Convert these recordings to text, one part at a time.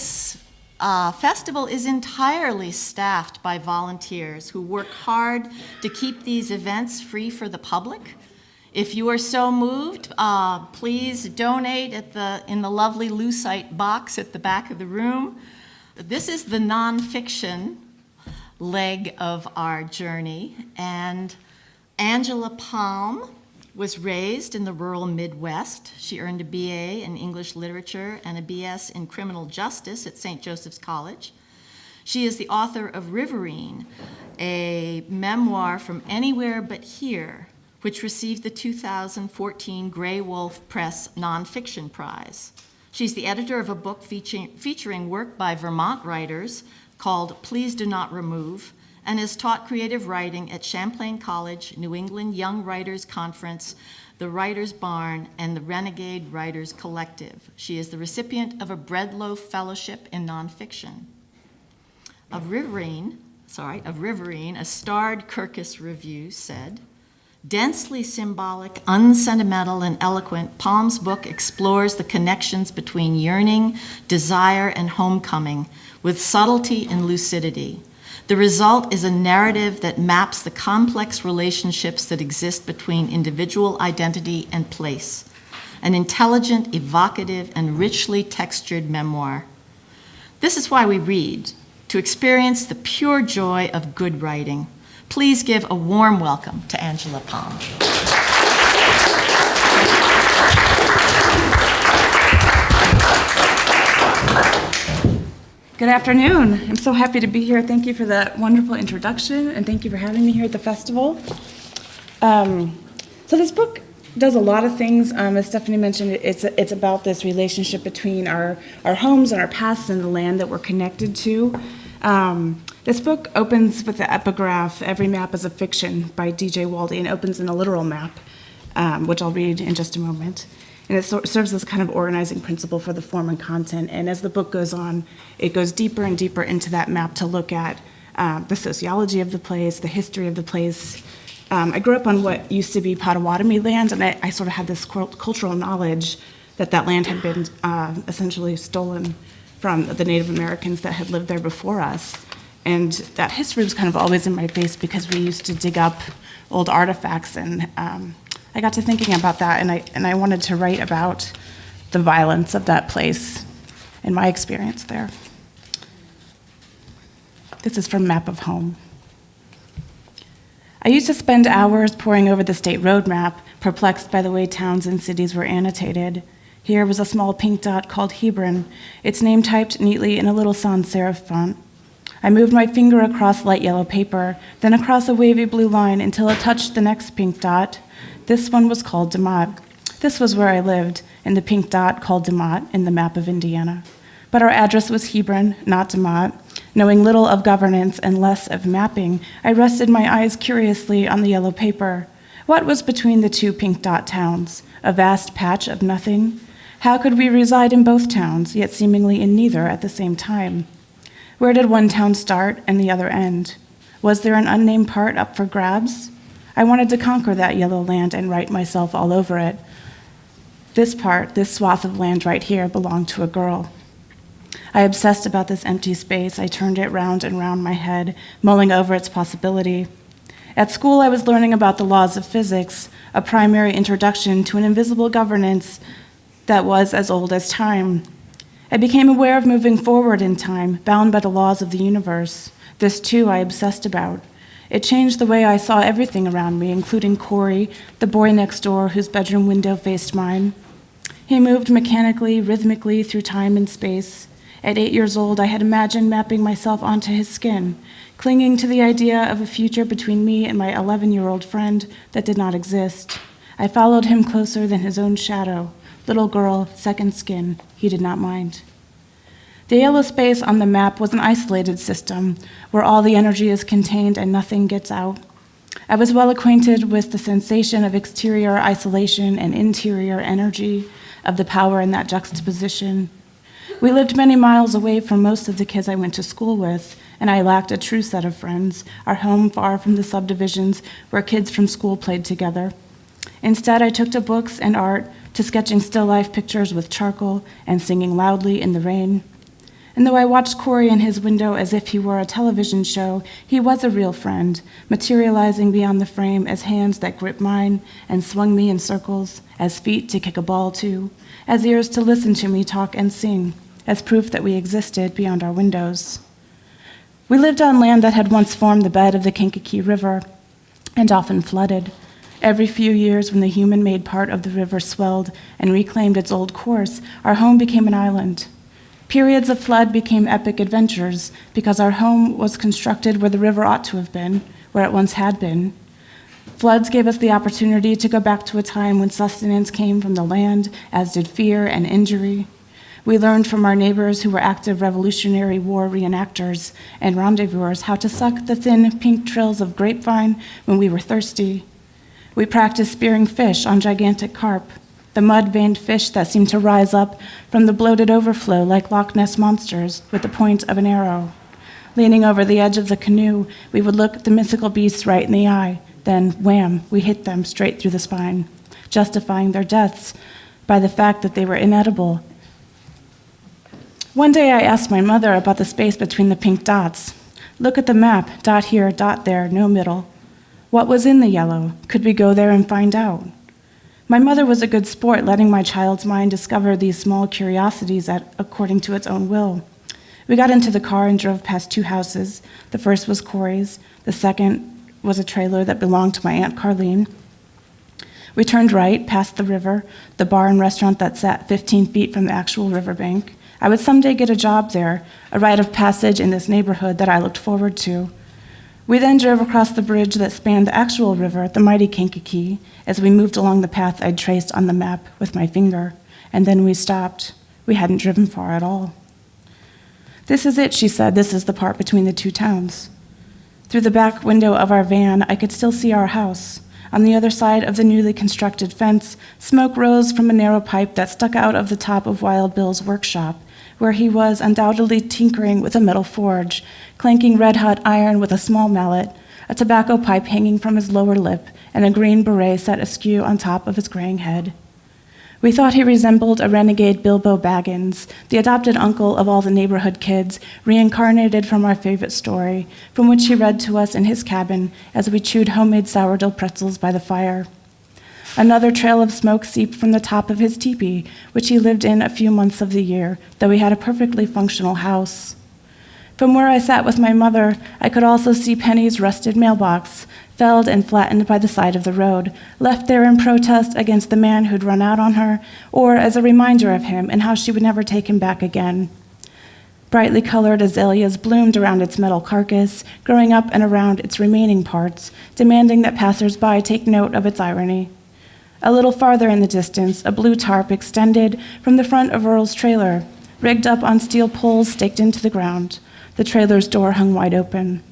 this festival is entirely staffed by volunteers who work hard to keep these events free for the public. If you are so moved, please donate in the lovely lucite box at the back of the room. This is the nonfiction leg of our journey, and Angela Palm was raised in the rural Midwest. She earned a BA in English Literature and a BS in Criminal Justice at St. Joseph's College. She is the author of Riverine, a memoir from anywhere but here, which received the 2014 Grey Wolf Press Nonfiction Prize. She's the editor of a book featuring work by Vermont writers called Please Do Not Remove, and has taught creative writing at Champlain College, New England Young Writers Conference, the Writers Barn, and the Renegade Writers Collective. She is the recipient of a Breadloaf Fellowship in Nonfiction. Of Riverine, a starred Kirkus review said, densely symbolic, unsentimental, and eloquent, Palm's book explores the connections between yearning, desire, and homecoming with subtlety and lucidity. The result is a narrative that maps the complex relationships that exist between individual identity and place, an intelligent, evocative, and richly textured memoir. This is why we read, to experience the pure joy of good writing. Please give a warm welcome to Angela Palm. Good afternoon. I'm so happy to be here. Thank you for that wonderful introduction, and thank you for having me here at the festival. So this book does a lot of things. As Stephanie mentioned, it's about this relationship between our homes and our pasts and the land that we're connected to. This book opens with the epigraph, "Every map is a fiction" by D.J. Waldie, and opens in a literal map, which I'll read in just a moment. And it serves as a kind of organizing principle for the form and content. And as the book goes on, it goes deeper and deeper into that map to look at the sociology of the place, the history of the place. I grew up on what used to be Potawatomi land, and I sort of had this cultural knowledge that land had been essentially stolen from the Native Americans that had lived there before us. And that history was kind of always in my face because we used to dig up old artifacts, and I got to thinking about that, and I wanted to write about the violence of that place and my experience there. This is from Map of Home. I used to spend hours poring over the state road map, perplexed by the way towns and cities were annotated. Here was a small pink dot called Hebron, its name typed neatly in a little sans serif font. I moved my finger across light yellow paper, then across a wavy blue line until it touched the next pink dot. This one was called DeMott. This was where I lived, in the pink dot called DeMott in the map of Indiana. But our address was Hebron, not DeMott. Knowing little of governance and less of mapping, I rested my eyes curiously on the yellow paper. What was between the two pink dot towns? A vast patch of nothing? How could we reside in both towns, yet seemingly in neither at the same time? Where did one town start and the other end? Was there an unnamed part up for grabs? I wanted to conquer that yellow land and write myself all over it. This part, this swath of land right here, belonged to a girl. I obsessed about this empty space. I turned it round and round my head, mulling over its possibility. At school, I was learning about the laws of physics, a primary introduction to an invisible governance that was as old as time. I became aware of moving forward in time, bound by the laws of the universe. This, too, I obsessed about. It changed the way I saw everything around me, including Corey, the boy next door whose bedroom window faced mine. He moved mechanically, rhythmically through time and space. At 8 years old, I had imagined mapping myself onto his skin, clinging to the idea of a future between me and my 11-year-old friend that did not exist. I followed him closer than his own shadow. Little girl, second skin, he did not mind. The yellow space on the map was an isolated system where all the energy is contained and nothing gets out. I was well acquainted with the sensation of exterior isolation and interior energy, of the power in that juxtaposition. We lived many miles away from most of the kids I went to school with, and I lacked a true set of friends, our home far from the subdivisions where kids from school played together. Instead, I took to books and art, to sketching still life pictures with charcoal and singing loudly in the rain. And though I watched Corey in his window as if he were a television show, he was a real friend, materializing beyond the frame as hands that gripped mine and swung me in circles, as feet to kick a ball to, as ears to listen to me talk and sing, as proof that we existed beyond our windows. We lived on land that had once formed the bed of the Kankakee River and often flooded. Every few years, when the human-made part of the river swelled and reclaimed its old course, our home became an island. Periods of flood became epic adventures because our home was constructed where the river ought to have been, where it once had been. Floods gave us the opportunity to go back to a time when sustenance came from the land, as did fear and injury. We learned from our neighbors who were active Revolutionary War reenactors and rendezvousers how to suck the thin pink trills of grapevine when we were thirsty. We practiced spearing fish on gigantic carp, the mud-veined fish that seemed to rise up from the bloated overflow like Loch Ness monsters with the point of an arrow. Leaning over the edge of the canoe, we would look the mythical beasts right in the eye. Then, wham, we hit them straight through the spine, justifying their deaths by the fact that they were inedible. One day I asked my mother about the space between the pink dots. Look at the map, dot here, dot there, no middle. What was in the yellow? Could we go there and find out? My mother was a good sport, letting my child's mind discover these small curiosities according to its own will. We got into the car and drove past two houses. The first was Corey's. The second was a trailer that belonged to my Aunt Carlene. We turned right, past the river, the bar and restaurant that sat 15 feet from the actual riverbank. I would someday get a job there, a rite of passage in this neighborhood that I looked forward to. We then drove across the bridge that spanned the actual river, the mighty Kankakee, as we moved along the path I'd traced on the map with my finger, and then we stopped. We hadn't driven far at all. This is it, she said. This is the part between the two towns. Through the back window of our van, I could still see our house. On the other side of the newly constructed fence, smoke rose from a narrow pipe that stuck out of the top of Wild Bill's workshop, where he was undoubtedly tinkering with a metal forge, clanking red-hot iron with a small mallet, a tobacco pipe hanging from his lower lip, and a green beret set askew on top of his graying head. We thought he resembled a renegade Bilbo Baggins, the adopted uncle of all the neighborhood kids, reincarnated from our favorite story, from which he read to us in his cabin as we chewed homemade sourdough pretzels by the fire. Another trail of smoke seeped from the top of his teepee, which he lived in a few months of the year, though he had a perfectly functional house. From where I sat with my mother, I could also see Penny's rusted mailbox, felled and flattened by the side of the road, left there in protest against the man who'd run out on her, or as a reminder of him and how she would never take him back again. Brightly colored azaleas bloomed around its metal carcass, growing up and around its remaining parts, demanding that passers-by take note of its irony. A little farther in the distance, a blue tarp extended from the front of Earl's trailer, rigged up on steel poles staked into the ground. The trailer's door hung wide open.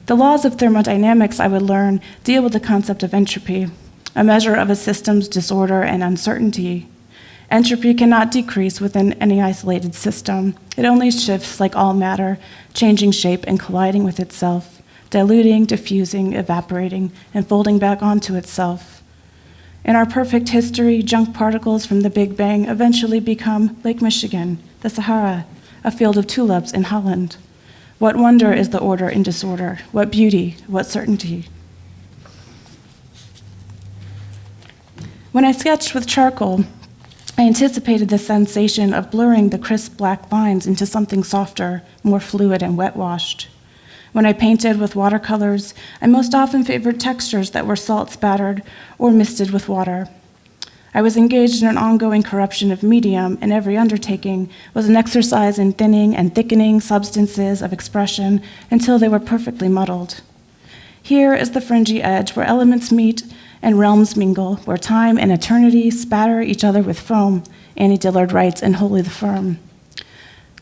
The laws of thermodynamics, I would learn, deal with the concept of entropy, a measure of a system's disorder and uncertainty. Entropy cannot decrease within any isolated system. It only shifts like all matter, changing shape and colliding with itself, diluting, diffusing, evaporating, and folding back onto itself. In our perfect history, junk particles from the Big Bang eventually become Lake Michigan, the Sahara, a field of tulips in Holland. What wonder is the order in disorder? What beauty, what certainty? When I sketched with charcoal, I anticipated the sensation of blurring the crisp black lines into something softer, more fluid and wet-washed. When I painted with watercolors, I most often favored textures that were salt-spattered or misted with water. I was engaged in an ongoing corruption of medium, and every undertaking was an exercise in thinning and thickening substances of expression until they were perfectly muddled. Here is the fringy edge where elements meet and realms mingle, where time and eternity spatter each other with foam, Annie Dillard writes in Wholly the Firm.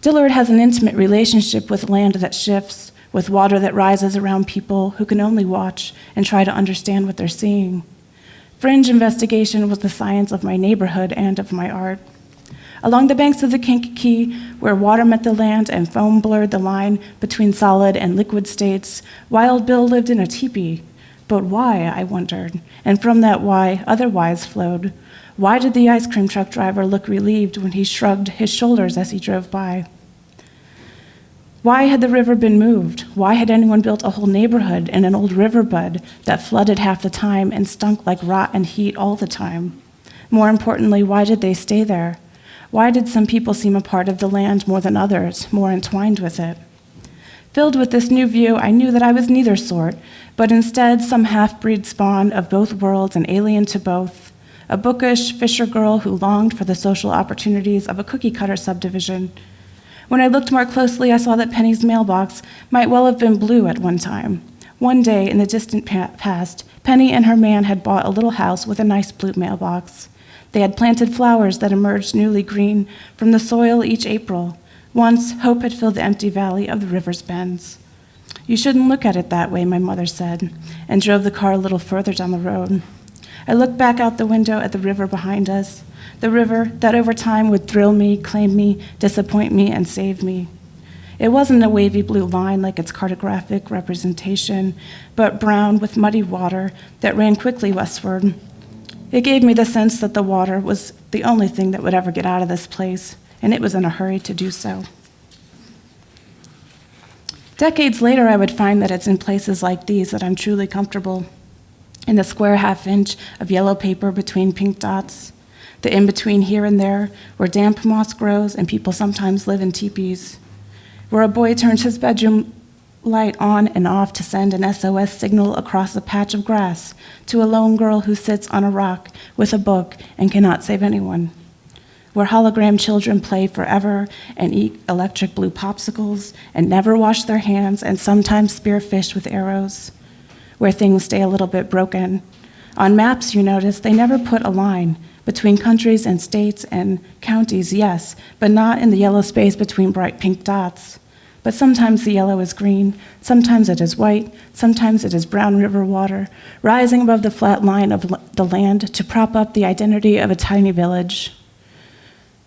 Dillard has an intimate relationship with land that shifts, with water that rises around people who can only watch and try to understand what they're seeing. Fringe investigation was the science of my neighborhood and of my art. Along the banks of the Kankakee, where water met the land and foam blurred the line between solid and liquid states, Wild Bill lived in a teepee. But why, I wondered, and from that why, other whys flowed. Why did the ice cream truck driver look relieved when he shrugged his shoulders as he drove by? Why had the river been moved? Why had anyone built a whole neighborhood in an old riverbed that flooded half the time and stunk like rot and heat all the time? More importantly, why did they stay there? Why did some people seem a part of the land more than others, more entwined with it? Filled with this new view, I knew that I was neither sort, but instead some half-breed spawn of both worlds and alien to both, a bookish fisher girl who longed for the social opportunities of a cookie-cutter subdivision. When I looked more closely, I saw that Penny's mailbox might well have been blue at one time. One day, in the distant past, Penny and her man had bought a little house with a nice blue mailbox. They had planted flowers that emerged newly green from the soil each April. Once, hope had filled the empty valley of the river's bends. "You shouldn't look at it that way," my mother said, and drove the car a little further down the road. I looked back out the window at the river behind us, the river that over time would thrill me, claim me, disappoint me, and save me. It wasn't a wavy blue line like its cartographic representation, but brown with muddy water that ran quickly westward. It gave me the sense that the water was the only thing that would ever get out of this place, and it was in a hurry to do so. Decades later, I would find that it's in places like these that I'm truly comfortable. In the square half-inch of yellow paper between pink dots, the in-between here and there, where damp moss grows and people sometimes live in teepees, where a boy turns his bedroom light on and off to send an SOS signal across a patch of grass to a lone girl who sits on a rock with a book and cannot save anyone, where hologram children play forever and eat electric blue popsicles and never wash their hands and sometimes spear fish with arrows, where things stay a little bit broken. On maps, you notice, they never put a line between countries and states and counties, yes, but not in the yellow space between bright pink dots. But sometimes the yellow is green, sometimes it is white, sometimes it is brown river water, rising above the flat line of the land to prop up the identity of a tiny village.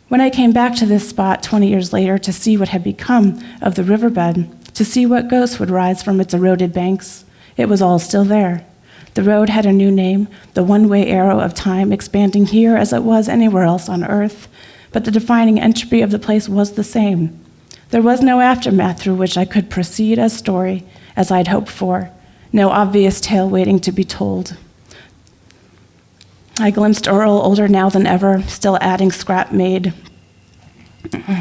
When I came back to this spot 20 years later to see what had become of the riverbed, to see what ghosts would rise from its eroded banks, it was all still there. The road had a new name, the one-way arrow of time expanding here as it was anywhere else on Earth, but the defining entropy of the place was the same. There was no aftermath through which I could proceed as story, as I'd hoped for, no obvious tale waiting to be told. I glimpsed Earl, older now than ever, still adding scrap-made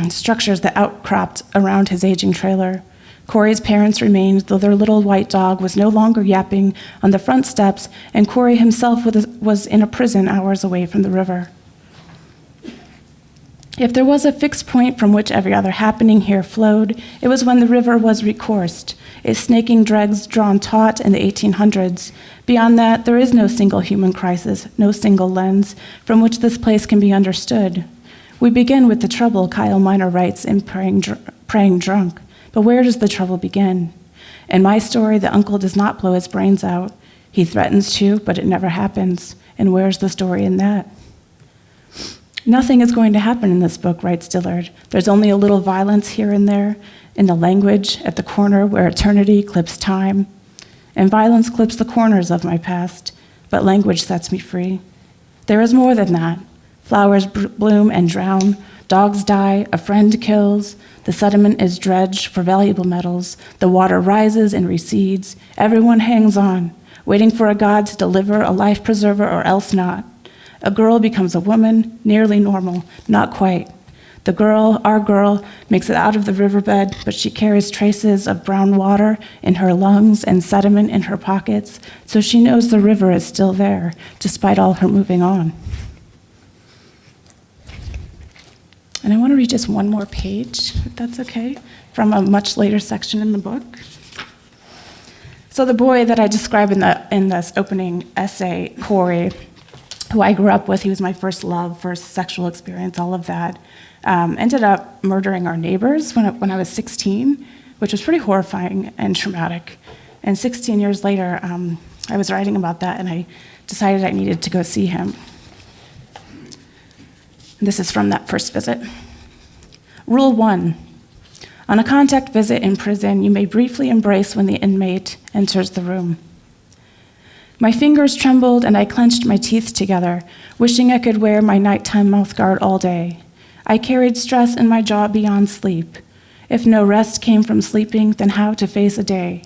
structures that outcropped around his aging trailer. Corey's parents remained, though their little white dog was no longer yapping on the front steps, and Corey himself was in a prison hours away from the river. If there was a fixed point from which every other happening here flowed, it was when the river was recoursed, its snaking dregs drawn taut in the 1800s. Beyond that, there is no single human crisis, no single lens from which this place can be understood. We begin with the trouble, Kyle Miner writes in Praying Drunk. But where does the trouble begin? In my story, the uncle does not blow his brains out. He threatens to, but it never happens. And where's the story in that? Nothing is going to happen in this book, writes Dillard. There's only a little violence here and there, in the language, at the corner where eternity clips time. And violence clips the corners of my past, but language sets me free. There is more than that. Flowers bloom and drown, dogs die, a friend kills, the sediment is dredged for valuable metals, the water rises and recedes, everyone hangs on, waiting for a god to deliver a life preserver or else not. A girl becomes a woman, nearly normal, not quite. The girl, our girl, makes it out of the riverbed, but she carries traces of brown water in her lungs and sediment in her pockets, so she knows the river is still there, despite all her moving on. And I want to read just one more page, if that's okay, from a much later section in the book. So the boy that I describe in this opening essay, Corey, who I grew up with, he was my first love, first sexual experience, all of that, ended up murdering our neighbors when I was 16, which was pretty horrifying and traumatic. And 16 years later, I was writing about that, and I decided I needed to go see him. This is from that first visit. Rule 1. On a contact visit in prison, you may briefly embrace when the inmate enters the room. My fingers trembled and I clenched my teeth together, wishing I could wear my nighttime mouthguard all day. I carried stress in my jaw beyond sleep. If no rest came from sleeping, then how to face a day?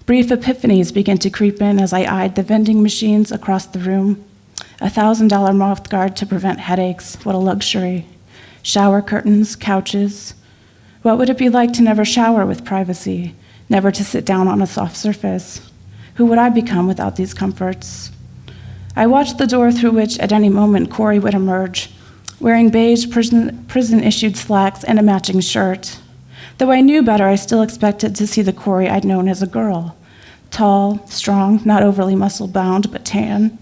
Brief epiphanies began to creep in as I eyed the vending machines across the room. $1,000 mouth guard to prevent headaches, what a luxury. Shower curtains, couches. What would it be like to never shower with privacy, never to sit down on a soft surface? Who would I become without these comforts? I watched the door through which at any moment Corey would emerge, wearing beige prison-issued slacks and a matching shirt. Though I knew better, I still expected to see the Corey I'd known as a girl. Tall, strong, not overly muscle-bound, but tan.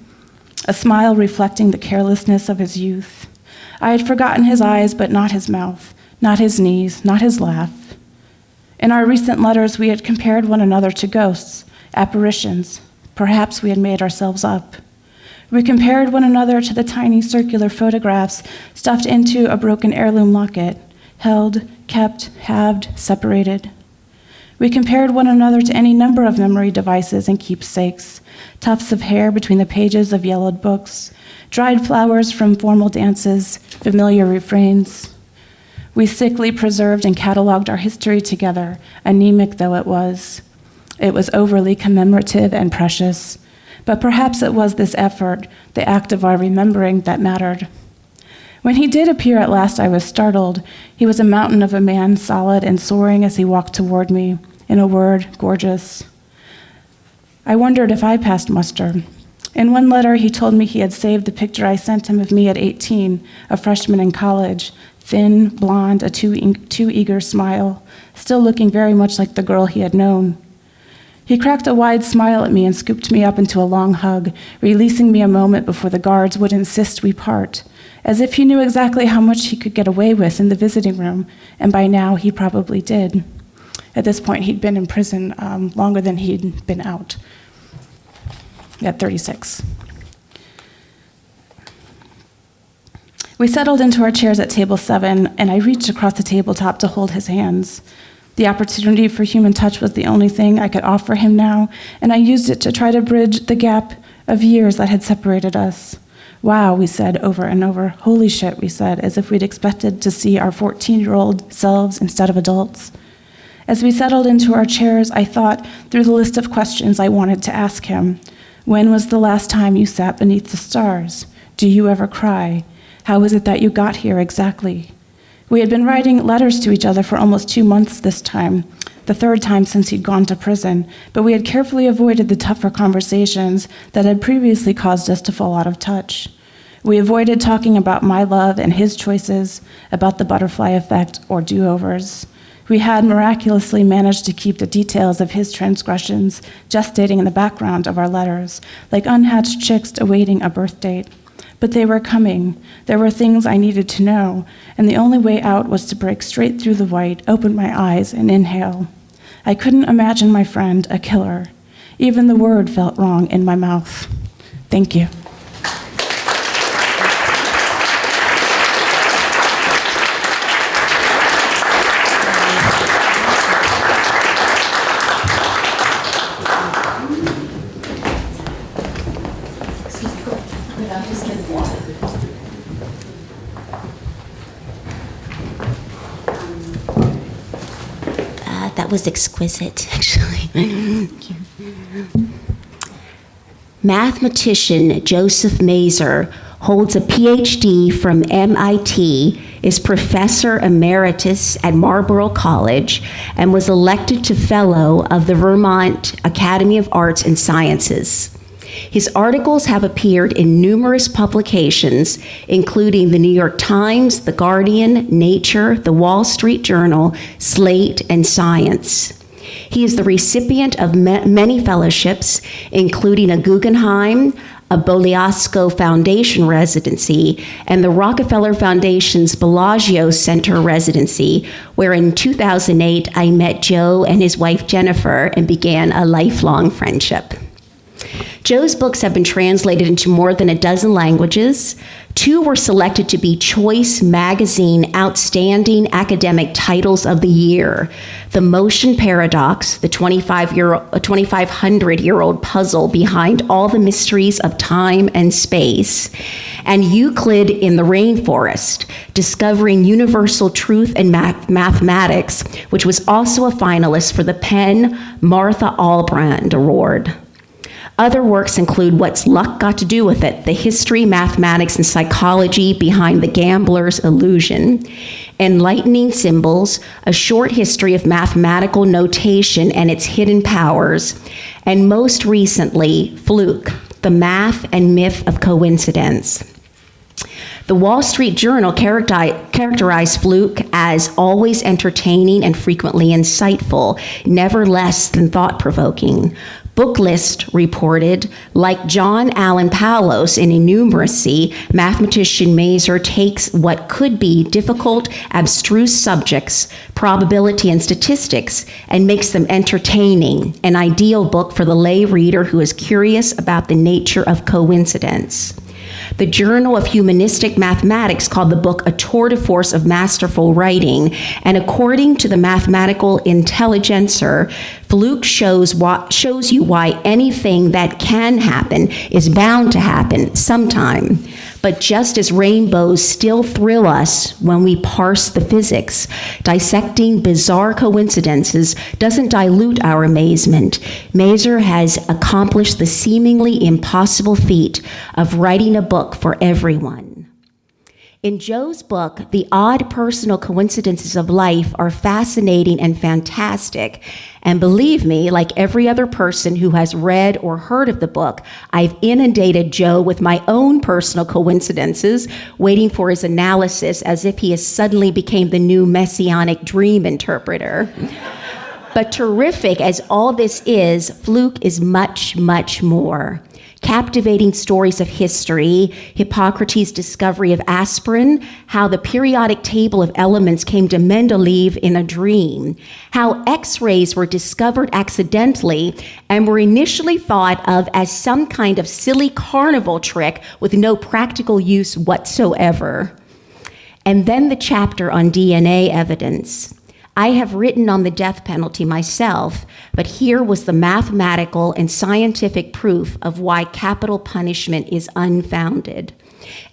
A smile reflecting the carelessness of his youth. I had forgotten his eyes, but not his mouth, not his knees, not his laugh. In our recent letters, we had compared one another to ghosts, apparitions. Perhaps we had made ourselves up. We compared one another to the tiny circular photographs stuffed into a broken heirloom locket, held, kept, halved, separated. We compared one another to any number of memory devices and keepsakes, tufts of hair between the pages of yellowed books, dried flowers from formal dances, familiar refrains. We sickly preserved and cataloged our history together, anemic though it was. It was overly commemorative and precious, but perhaps it was this effort, the act of our remembering, that mattered. When he did appear at last, I was startled. He was a mountain of a man, solid and soaring as he walked toward me. In a word, gorgeous. I wondered if I passed muster. In one letter, he told me he had saved the picture I sent him of me at 18, a freshman in college, thin, blonde, a too eager smile, still looking very much like the girl he had known. He cracked a wide smile at me and scooped me up into a long hug, releasing me a moment before the guards would insist we part, as if he knew exactly how much he could get away with in the visiting room, and by now he probably did. At this point, he'd been in prison longer than he'd been out, at 36. We settled into our chairs at table 7, and I reached across the tabletop to hold his hands. The opportunity for human touch was the only thing I could offer him now, and I used it to try to bridge the gap of years that had separated us. Wow, we said over and over. Holy shit, we said, as if we'd expected to see our 14-year-old selves instead of adults. As we settled into our chairs, I thought through the list of questions I wanted to ask him. When was the last time you sat beneath the stars? Do you ever cry? How is it that you got here exactly? We had been writing letters to each other for almost 2 months this time, the third time since he'd gone to prison, but we had carefully avoided the tougher conversations that had previously caused us to fall out of touch. We avoided talking about my love and his choices, about the butterfly effect or do-overs. We had miraculously managed to keep the details of his transgressions gestating in the background of our letters, like unhatched chicks awaiting a birth date. But they were coming. There were things I needed to know, and the only way out was to break straight through the white, open my eyes, and inhale. I couldn't imagine my friend a killer. Even the word felt wrong in my mouth. Thank you. That was exquisite, actually. Thank you. Mathematician Joseph Mazur holds a Ph.D. from M.I.T., is Professor Emeritus at Marlboro College, and was elected to Fellow of the Vermont Academy of Arts and Sciences. His articles have appeared in numerous publications, including the New York Times, The Guardian, Nature, The Wall Street Journal, Slate, and Science. He is the recipient of many fellowships, including a Guggenheim, a Bogliasco Foundation residency, and the Rockefeller Foundations Bellagio Center residency, where in 2008 I met Joe and his wife Jennifer and began a lifelong friendship. Joe's books have been translated into more than a dozen languages. 2 were selected to be Choice Magazine Outstanding Academic Titles of the Year: The Motion Paradox, the 2,500-year-old puzzle behind all the mysteries of time and space, and Euclid in the Rainforest, Discovering Universal Truth in Mathematics, which was also a finalist for the Penn Martha Albrand Award. Other works include What's Luck Got to Do with It? The History, Mathematics, and Psychology Behind the Gambler's Illusion, Enlightening Symbols, A Short History of Mathematical Notation and Its Hidden Powers, and most recently, Fluke, The Math and Myth of Coincidence. The Wall Street Journal characterized Fluke as always entertaining and frequently insightful, never less than thought-provoking. Booklist reported, like John Allen Paulos in Enumeracy, mathematician Mazur takes what could be difficult, abstruse subjects, probability and statistics, and makes them entertaining, an ideal book for the lay reader who is curious about the nature of coincidence. The Journal of Humanistic Mathematics called the book a tour de force of masterful writing, and according to the Mathematical Intelligencer, Fluke shows you why anything that can happen is bound to happen sometime. But just as rainbows still thrill us when we parse the physics, dissecting bizarre coincidences doesn't dilute our amazement. Mazur has accomplished the seemingly impossible feat of writing a book for everyone. In Joe's book, the odd personal coincidences of life are fascinating and fantastic. And believe me, like every other person who has read or heard of the book, I've inundated Joe with my own personal coincidences, waiting for his analysis as if he has suddenly became the new messianic dream interpreter. But terrific as all this is, Fluke is much, much more. Captivating stories of history, Hippocrates' discovery of aspirin, how the periodic table of elements came to Mendeleev in a dream, how X-rays were discovered accidentally and were initially thought of as some kind of silly carnival trick with no practical use whatsoever. And then the chapter on DNA evidence. I have written on the death penalty myself, but here was the mathematical and scientific proof of why capital punishment is unfounded.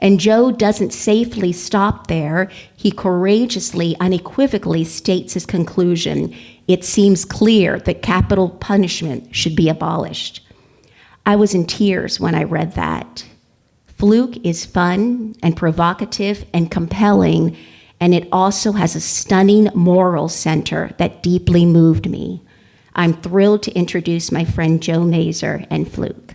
And Joe doesn't safely stop there. He courageously, unequivocally states his conclusion. It seems clear that capital punishment should be abolished. I was in tears when I read that. Fluke is fun and provocative and compelling, and it also has a stunning moral center that deeply moved me. I'm thrilled to introduce my friend Joe Mazur and Fluke.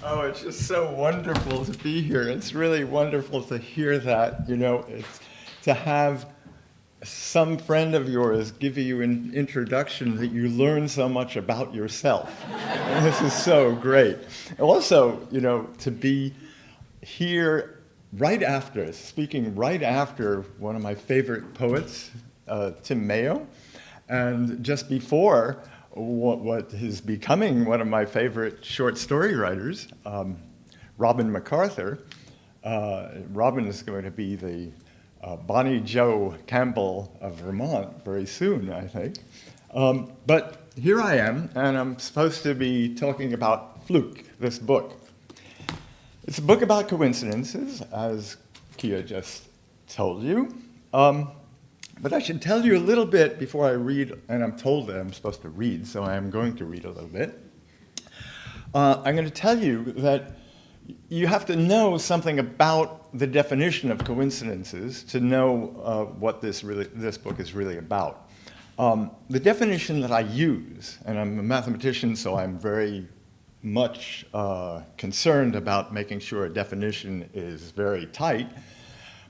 Oh, it's just so wonderful to be here. It's really wonderful to hear that, it's to have some friend of yours give you an introduction that you learn so much about yourself. And this is so great. Also, to be here speaking right after one of my favorite poets, Tim Mayo, and just before what is becoming one of my favorite short story writers, Robin MacArthur. Robin is going to be the Bonnie Jo Campbell of Vermont very soon, I think. But here I am, and I'm supposed to be talking about Fluke, this book. It's a book about coincidences, as Kia just told you. But I should tell you a little bit before I read, and I'm told that I'm supposed to read, so I am going to read a little bit. I'm going to tell you that you have to know something about the definition of coincidences to know what this book is really about. The definition that I use, and I'm a mathematician, so I'm very much concerned about making sure a definition is very tight,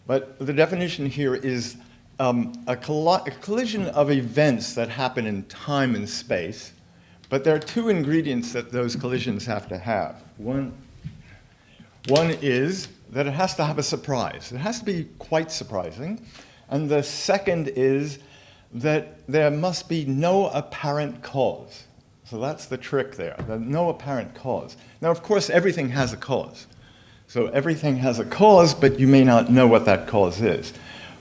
but the definition here is a collision of events that happen in time and space, but there are two ingredients that those collisions have to have. One is that it has to have a surprise. It has to be quite surprising. And the second is that there must be no apparent cause. So that's the trick there, no apparent cause. Now, of course, everything has a cause. So everything has a cause, but you may not know what that cause is.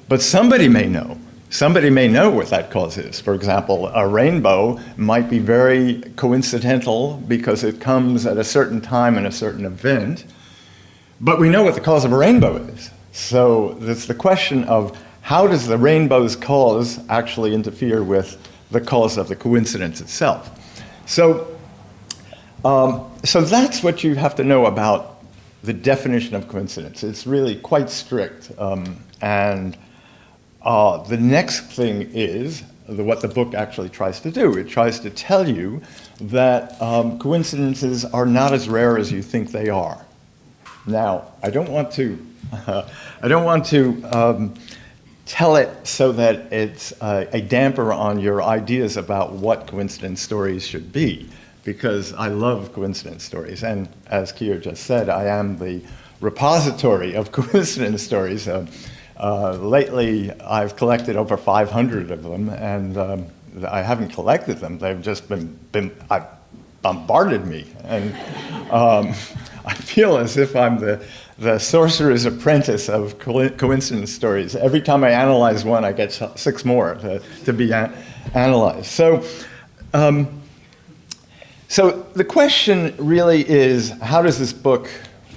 But somebody may know. Somebody may know what that cause is. For example, a rainbow might be very coincidental because it comes at a certain time in a certain event, but we know what the cause of a rainbow is. So it's the question of how does the rainbow's cause actually interfere with the cause of the coincidence itself? So that's what you have to know about the definition of coincidence. It's really quite strict. The next thing is what the book actually tries to do. It tries to tell you that coincidences are not as rare as you think they are. Now, I don't want to tell it so that it's a damper on your ideas about what coincidence stories should be, because I love coincidence stories. And as Kiyo just said, I am the repository of coincidence stories. Lately, I've collected over 500 of them, and I haven't collected them. They've just bombarded me. And I feel as if I'm the sorcerer's apprentice of coincidence stories. Every time I analyze one, I get 6 more to be analyzed. So the question really is, how does this book,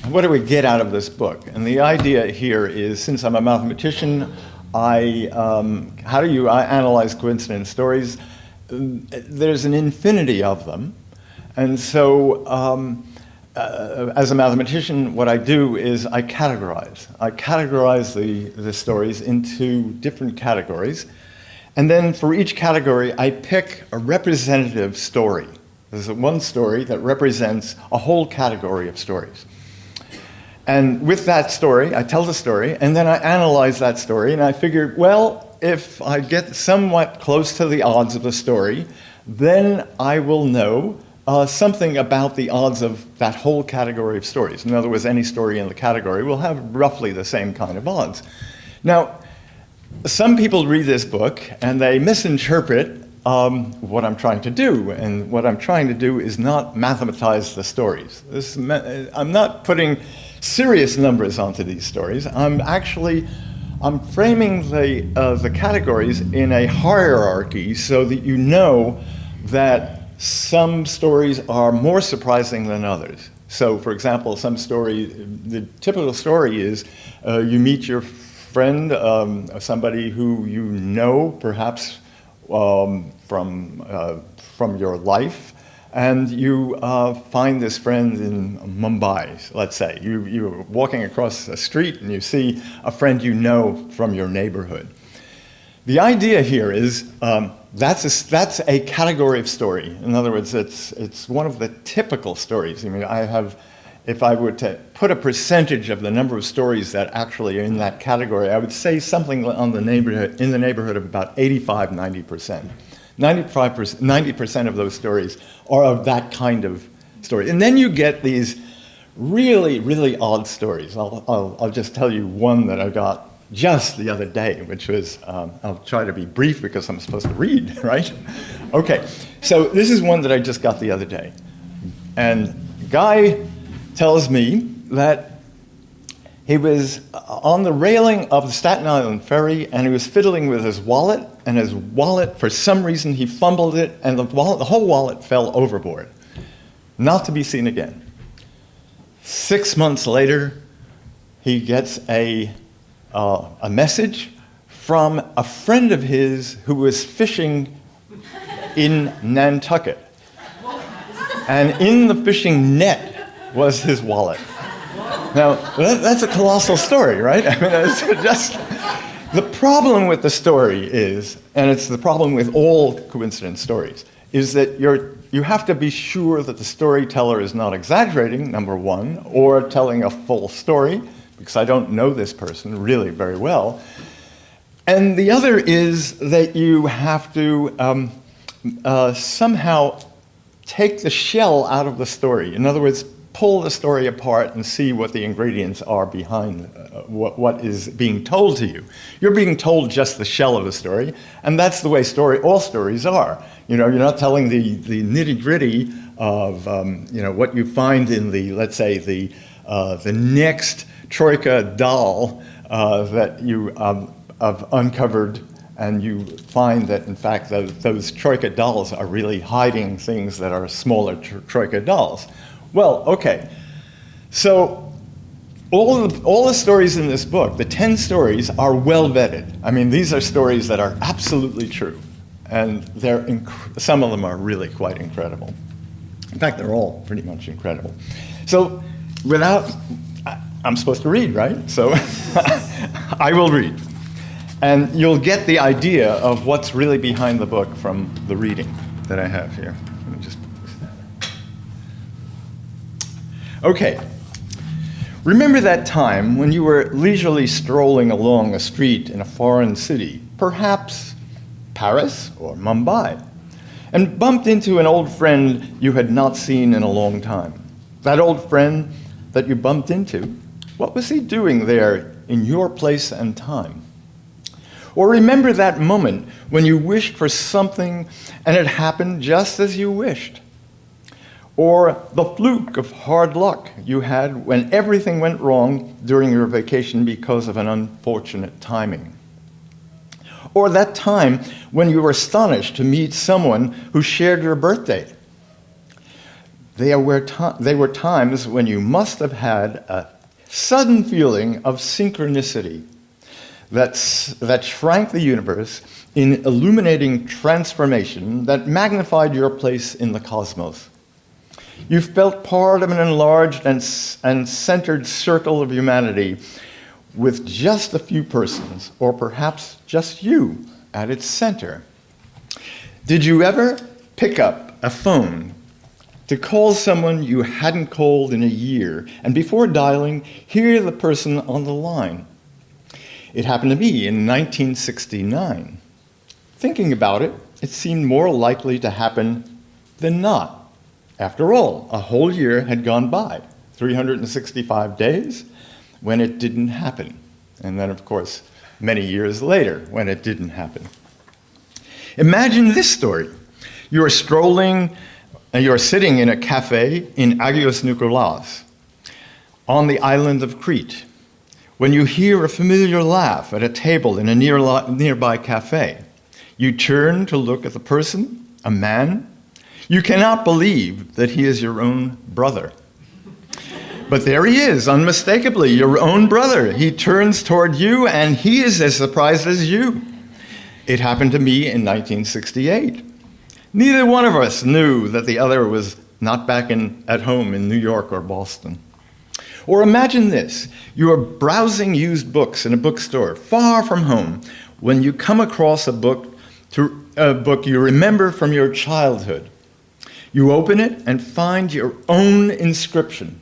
what do we get out of this book? And the idea here is, since I'm a mathematician, how do you analyze coincidence stories? There's an infinity of them. And so as a mathematician, what I do is I categorize. I categorize the stories into different categories. And then for each category, I pick a representative story. There's one story that represents a whole category of stories. And with that story, I tell the story, and then I analyze that story, and I figured, well, if I get somewhat close to the odds of the story, then I will know something about the odds of that whole category of stories. In other words, any story in the category will have roughly the same kind of odds. Now, some people read this book, and they misinterpret what I'm trying to do. And what I'm trying to do is not mathematize the stories. I'm not putting serious numbers onto these stories. I'm framing the categories in a hierarchy so that you know that some stories are more surprising than others. So, for example, the typical story is you meet your friend, somebody who you know perhaps from your life, and you find this friend in Mumbai, let's say. You're walking across a street and you see a friend you know from your neighborhood. The idea here is that's a category of story. In other words, it's one of the typical stories. I mean, if I were to put a percentage of the number of stories that actually are in that category, I would say something in the neighborhood of about 85-90%. 90% of those stories are of that kind of story. And then you get these really, really odd stories. I'll just tell you one that I got just the other day, which was, I'll try to be brief because I'm supposed to read, right? Okay, so this is one that I just got the other day. And Guy tells me that he was on the railing of the Staten Island ferry, and he was fiddling with his wallet, and his wallet, for some reason, he fumbled it, and the whole wallet fell overboard, not to be seen again. 6 months later, he gets a message from a friend of his who was fishing in Nantucket. And in the fishing net was his wallet. Now, that's a colossal story, right? I mean, it's just... The problem with the story is, and it's the problem with all coincidence stories, is that you have to be sure that the storyteller is not exaggerating, number one, or telling a full story, because I don't know this person really very well. And the other is that you have to somehow take the shell out of the story. In other words, pull the story apart and see what the ingredients are behind what is being told to you. You're being told just the shell of a story, and that's the way all stories are. You're not telling the nitty-gritty of what you find in let's say the next Troika doll that you have uncovered, and you find that, in fact, those Troika dolls are really hiding things that are smaller Troika dolls. Well, okay. So all the stories in this book, the 10 stories, are well vetted. I mean, these are stories that are absolutely true. And some of them are really quite incredible. In fact, they're all pretty much incredible. So I'm supposed to read, right? So I will read. And you'll get the idea of what's really behind the book from the reading that I have here. Let me just put this down. Okay. Remember that time when you were leisurely strolling along a street in a foreign city, perhaps Paris or Mumbai, and bumped into an old friend you had not seen in a long time. That old friend that you bumped into, what was he doing there in your place and time? Or remember that moment when you wished for something and it happened just as you wished? Or the fluke of hard luck you had when everything went wrong during your vacation because of an unfortunate timing? Or that time when you were astonished to meet someone who shared your birthday? They were times when you must have had a sudden feeling of synchronicity that shrank the universe in illuminating transformation that magnified your place in the cosmos. You felt part of an enlarged and centered circle of humanity with just a few persons, or perhaps just you, at its center. Did you ever pick up a phone to call someone you hadn't called in a year, and before dialing, hear the person on the line? It happened to me in 1969. Thinking about it, it seemed more likely to happen than not. After all, a whole year had gone by, 365 days, when it didn't happen. And then, of course, many years later, when it didn't happen. Imagine this story. You're sitting in a cafe in Agios Nikolaos, on the island of Crete, when you hear a familiar laugh at a table in a nearby cafe. You turn to look at the person, a man. You cannot believe that he is your own brother. But there he is, unmistakably, your own brother. He turns toward you, and he is as surprised as you. It happened to me in 1968. Neither one of us knew that the other was not back at home in New York or Boston. Or imagine this. You are browsing used books in a bookstore far from home when you come across a book you remember from your childhood. You open it and find your own inscription.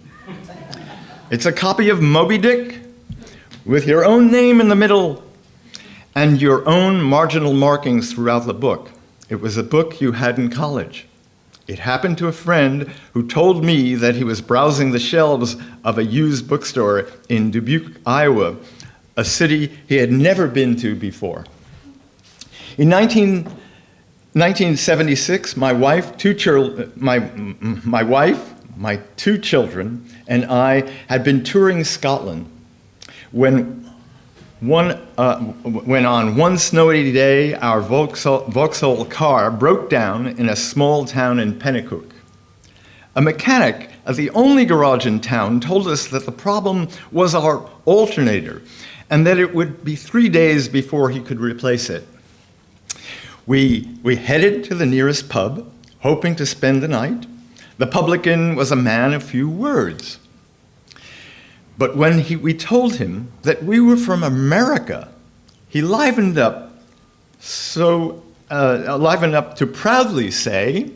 It's a copy of Moby Dick with your own name in the middle and your own marginal markings throughout the book. It was a book you had in college. It happened to a friend who told me that he was browsing the shelves of a used bookstore in Dubuque, Iowa, a city he had never been to before. In 1976, my wife, my two children, and I had been touring Scotland when on one snowy day, our Vauxhall car broke down in a small town in Pennacook. A mechanic at the only garage in town told us that the problem was our alternator and that it would be 3 days before he could replace it. We headed to the nearest pub, hoping to spend the night. The publican was a man of few words. But when we told him that we were from America, he livened up to proudly say,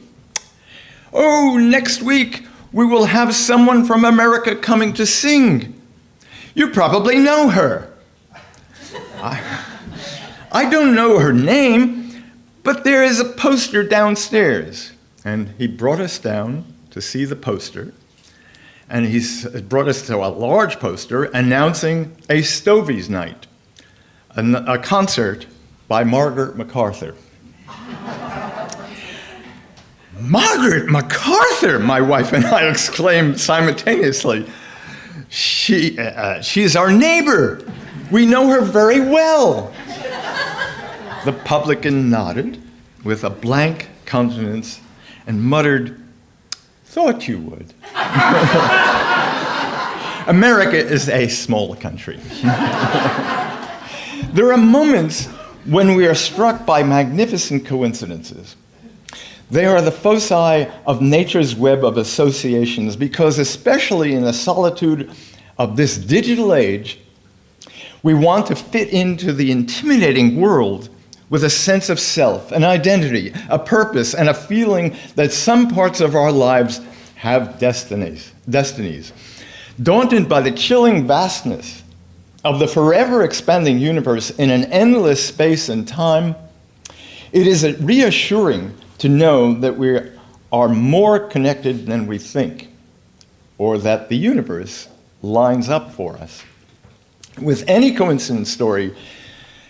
"Oh, next week we will have someone from America coming to sing. You probably know her." I don't know her name, but there is a poster downstairs. And he brought us down to see the poster. and he's brought us to a large poster announcing a Stovies Night, a concert by Margaret MacArthur. Margaret MacArthur, my wife and I exclaimed simultaneously. She's our neighbor. We know her very well. The publican nodded with a blank countenance and muttered, "Thought you would." America is a small country. There are moments when we are struck by magnificent coincidences. They are the foci of nature's web of associations because, especially in the solitude of this digital age, we want to fit into the intimidating world with a sense of self, an identity, a purpose, and a feeling that some parts of our lives have destinies. Daunted by the chilling vastness of the forever expanding universe in an endless space and time, it is reassuring to know that we are more connected than we think, or that the universe lines up for us. With any coincidence story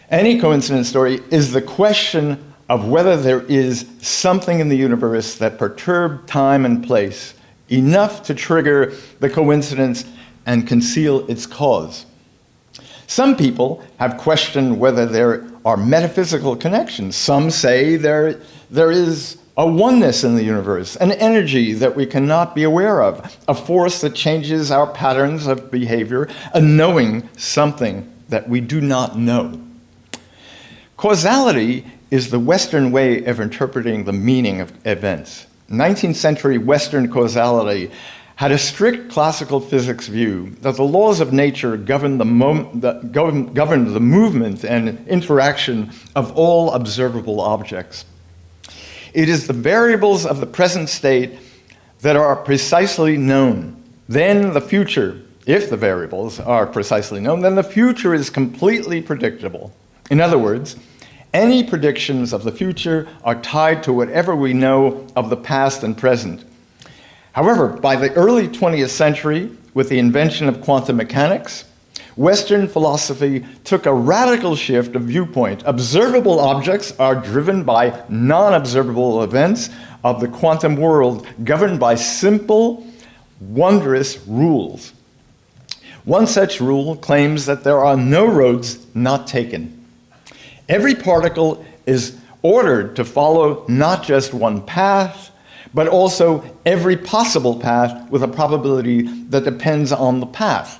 is the question of whether there is something in the universe that perturbed time and place enough to trigger the coincidence and conceal its cause. Some people have questioned whether there are metaphysical connections. Some say there is a oneness in the universe, an energy that we cannot be aware of, a force that changes our patterns of behavior, a knowing something that we do not know. Causality is the Western way of interpreting the meaning of events. 19th century Western causality had a strict classical physics view that the laws of nature governed the movement and interaction of all observable objects. It is the variables of the present state that are precisely known. Then the future, if the variables are precisely known, then the future is completely predictable. In other words, any predictions of the future are tied to whatever we know of the past and present. However, by the early 20th century, with the invention of quantum mechanics, Western philosophy took a radical shift of viewpoint. Observable objects are driven by non-observable events of the quantum world, governed by simple, wondrous rules. One such rule claims that there are no roads not taken. Every particle is ordered to follow not just one path, but also every possible path with a probability that depends on the path.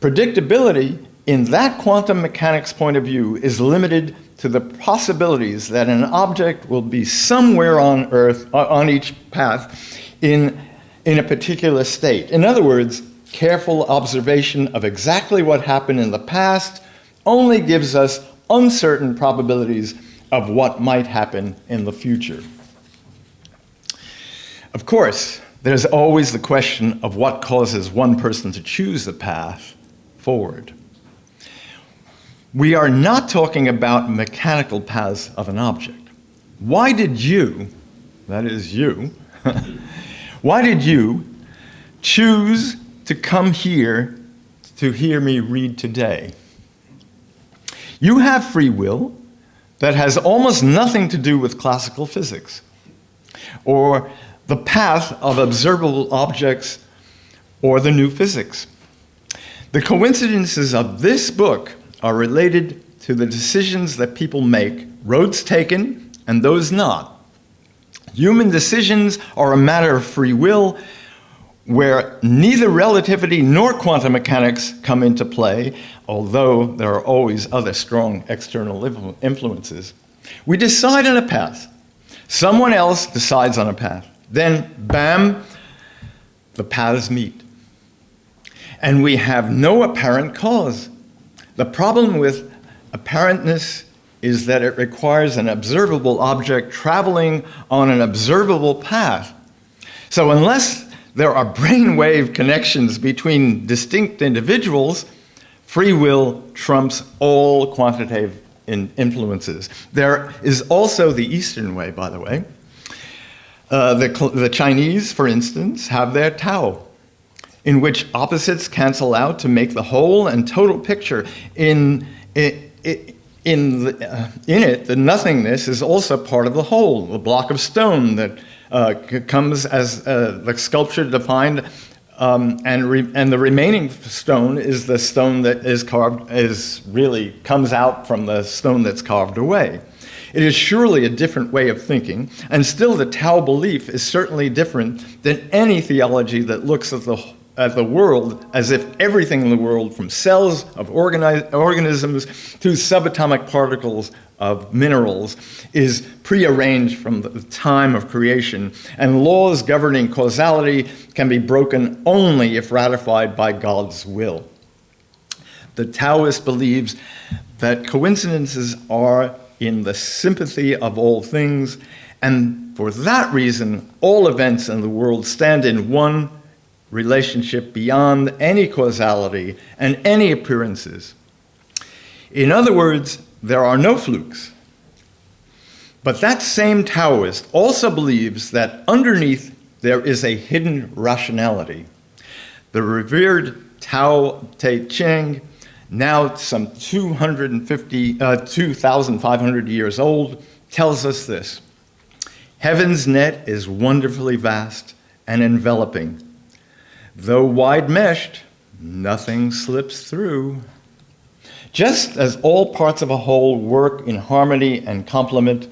Predictability, in that quantum mechanics point of view, is limited to the possibilities that an object will be somewhere on Earth, on each path, in a particular state. In other words, careful observation of exactly what happened in the past only gives us uncertain probabilities of what might happen in the future. Of course, there's always the question of what causes one person to choose the path forward. We are not talking about mechanical paths of an object. Why did you, that is you, why did you choose to come here to hear me read today? You have free will that has almost nothing to do with classical physics or the path of observable objects or the new physics. The coincidences of this book are related to the decisions that people make, roads taken and those not. Human decisions are a matter of free will where neither relativity nor quantum mechanics come into play, although there are always other strong external influences. We decide on a path. Someone else decides on a path. Then, bam, the paths meet. And we have no apparent cause. The problem with apparentness is that it requires an observable object traveling on an observable path. So unless there are brainwave connections between distinct individuals, free will trumps all quantitative influences. There is also the Eastern way, by the way. The Chinese, for instance, have their Tao. in which opposites cancel out to make the whole and total picture. In it, the nothingness is also part of the whole, the block of stone that comes as the sculpture defined, and the remaining stone is the stone that is carved, comes out from the stone that's carved away. It is surely a different way of thinking, and still the Tao belief is certainly different than any theology that looks at the world as if everything in the world, from cells of organisms to subatomic particles of minerals, is prearranged from the time of creation, and laws governing causality can be broken only if ratified by God's will. The Taoist believes that coincidences are in the sympathy of all things, and for that reason, all events in the world stand in one relationship beyond any causality and any appearances. In other words, there are no flukes. But that same Taoist also believes that underneath there is a hidden rationality. The revered Tao Te Ching, now some 2,500 years old, tells us this: heaven's net is wonderfully vast and enveloping. Though wide-meshed, nothing slips through. Just as all parts of a whole work in harmony and complement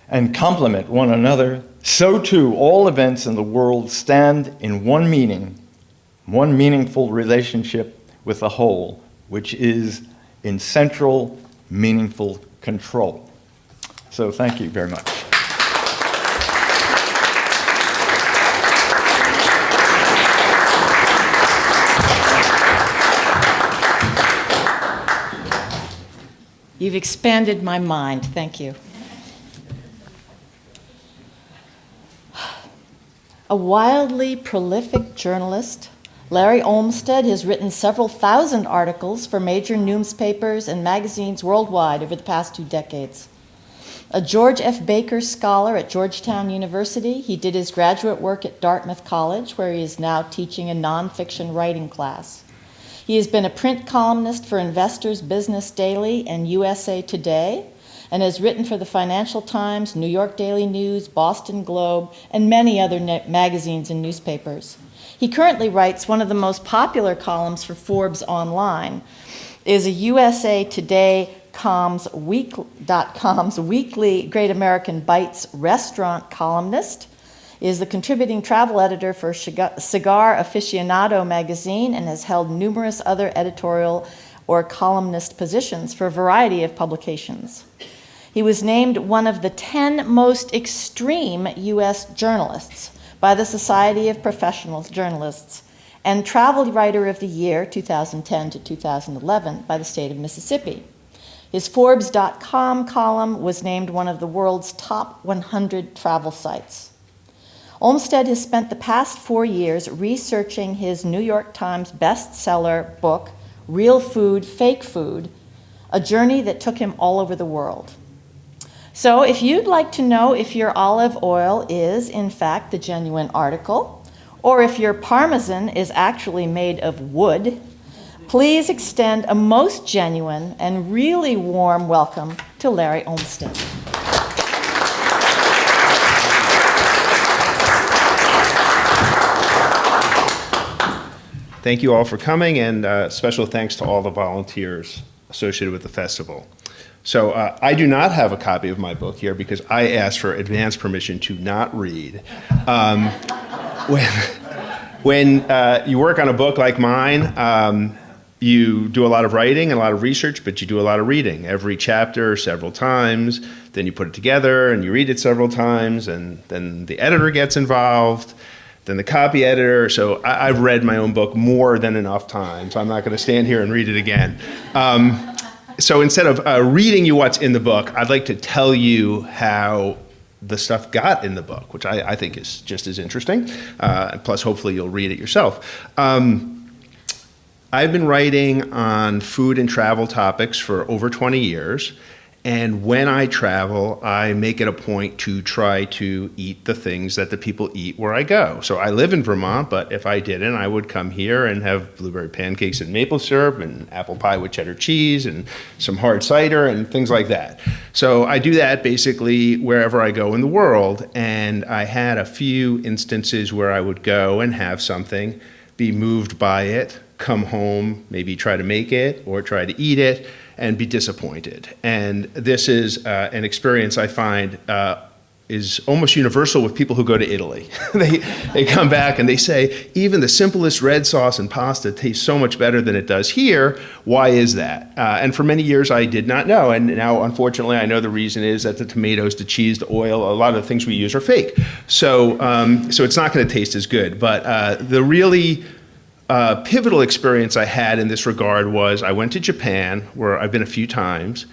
one another, so too all events in the world stand in one meaningful relationship with the whole, which is in central, meaningful control. So thank you very much. You've expanded my mind. Thank you. A wildly prolific journalist, Larry Olmsted has written several thousand articles for major newspapers and magazines worldwide over the past 2 decades. A George F. Baker Scholar at Georgetown University, he did his graduate work at Dartmouth College, where he is now teaching a nonfiction writing class. He has been a print columnist for Investors Business Daily and USA Today, and has written for the Financial Times, New York Daily News, Boston Globe, and many other magazines and newspapers. He currently writes one of the most popular columns for Forbes Online, is a USA Today.com's weekly Great American Bites restaurant columnist, is the contributing travel editor for Cigar Aficionado magazine, and has held numerous other editorial or columnist positions for a variety of publications. He was named one of the 10 most extreme U.S. journalists by the Society of Professional Journalists, and Travel Writer of the Year 2010 to 2011 by the state of Mississippi. His Forbes.com column was named one of the world's top 100 travel sites. Olmsted has spent the past 4 years researching his New York Times bestseller book, Real Food, Fake Food, a journey that took him all over the world. So if you'd like to know if your olive oil is, in fact, the genuine article, or if your Parmesan is actually made of wood, please extend a most genuine and really warm welcome to Larry Olmsted. Thank you all for coming, and special thanks to all the volunteers associated with the festival. So I do not have a copy of my book here because I asked for advance permission to not read. When you work on a book like mine, you do a lot of writing and a lot of research, but you do a lot of reading. Every chapter several times, then you put it together and you read it several times, and then the editor gets involved, then the copy editor. So I've read my own book more than enough times. I'm not going to stand here and read it again. So instead of reading you what's in the book, I'd like to tell you how the stuff got in the book, which I think is just as interesting. Plus, hopefully, you'll read it yourself. I've been writing on food and travel topics for over 20 years, And when I travel, I make it a point to try to eat the things that the people eat where I go. So I live in Vermont, but if I didn't, I would come here and have blueberry pancakes and maple syrup and apple pie with cheddar cheese and some hard cider and things like that. So I do that basically wherever I go in the world. And I had a few instances where I would go and have something, be moved by it, come home, maybe try to make it or try to eat it, and be disappointed. And this is an experience I find is almost universal with people who go to Italy. They come back and they say, even the simplest red sauce and pasta tastes so much better than it does here. Why is that? And for many years I did not know. And now, unfortunately, I know the reason is that the tomatoes, the cheese, the oil, a lot of the things we use are fake. So it's not going to taste as good. But the really pivotal experience I had in this regard was I went to Japan, where I've been a few times,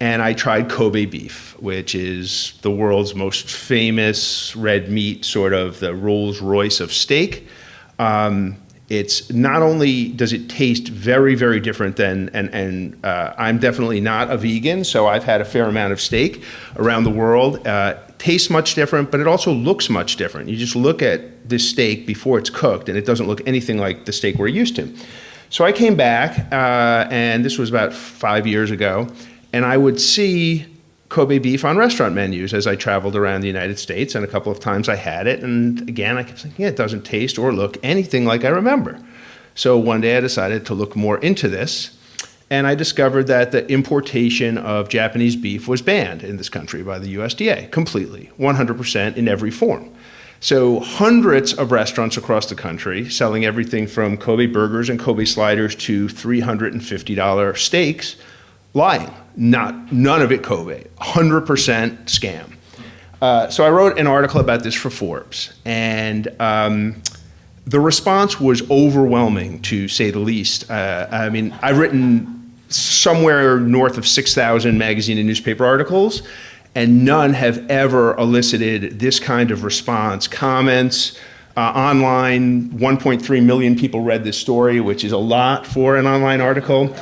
and I tried Kobe beef, which is the world's most famous red meat, sort of the Rolls Royce of steak. It's not only does it taste very, very different than, and I'm definitely not a vegan, so I've had a fair amount of steak around the world. Tastes much different, but it also looks much different. You just look at this steak before it's cooked, and it doesn't look anything like the steak we're used to. So I came back, and this was about 5 years ago, and I would see Kobe beef on restaurant menus as I traveled around the United States, and a couple of times I had it, and again, I kept saying, yeah, it doesn't taste or look anything like I remember. So one day I decided to look more into this, and I discovered that the importation of Japanese beef was banned in this country by the USDA, completely, 100% in every form. So hundreds of restaurants across the country selling everything from Kobe burgers and Kobe sliders to $350 steaks, lying. None of it Kobe, 100% scam. So I wrote an article about this for Forbes, and the response was overwhelming, to say the least. I mean, I've written somewhere north of 6,000 magazine and newspaper articles, and none have ever elicited this kind of response. Comments, online, 1.3 million people read this story, which is a lot for an online article.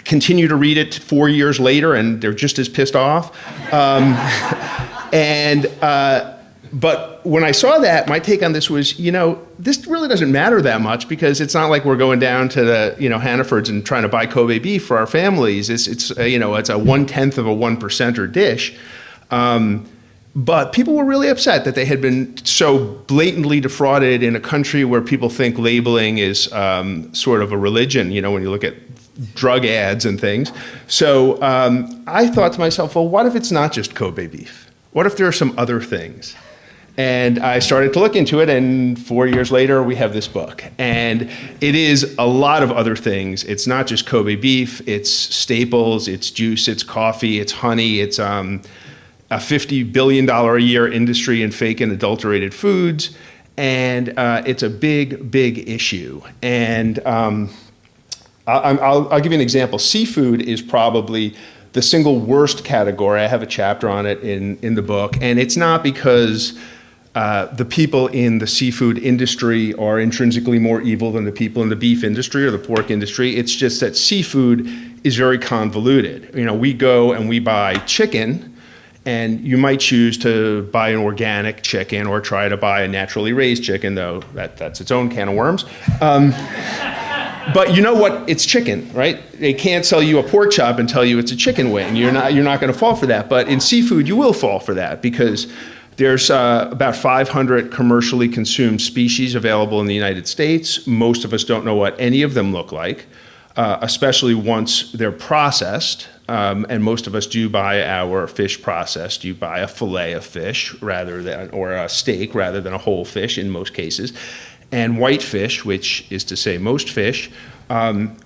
Continue to read it 4 years later, and they're just as pissed off. But when I saw that, my take on this was, this really doesn't matter that much, because it's not like we're going down to the, Hannaford's and trying to buy Kobe beef for our families. It's a 1/10 of a 1%er dish. But people were really upset that they had been so blatantly defrauded in a country where people think labeling is sort of a religion, when you look at drug ads and things. So I thought to myself, well, what if it's not just Kobe beef? What if there are some other things? And I started to look into it, and 4 years later, we have this book. And it is a lot of other things. It's not just Kobe beef, it's staples, it's juice, it's coffee, it's honey, it's a $50 billion a year industry in fake and adulterated foods. And it's a big, big issue. And I'll give you an example. Seafood is probably the single worst category. I have a chapter on it in the book. And it's not because the people in the seafood industry are intrinsically more evil than the people in the beef industry or the pork industry. It's just that seafood is very convoluted. We go and we buy chicken, and you might choose to buy an organic chicken or try to buy a naturally raised chicken, though that's its own can of worms. But you know what? It's chicken, right? They can't sell you a pork chop and tell you it's a chicken wing. You're not going to fall for that. But in seafood, you will fall for that, because there's about 500 commercially consumed species available in the United States. Most of us don't know what any of them look like, especially once they're processed. And most of us do buy our fish processed. You buy a fillet of fish or a steak rather than a whole fish in most cases. And white fish, which is to say most fish,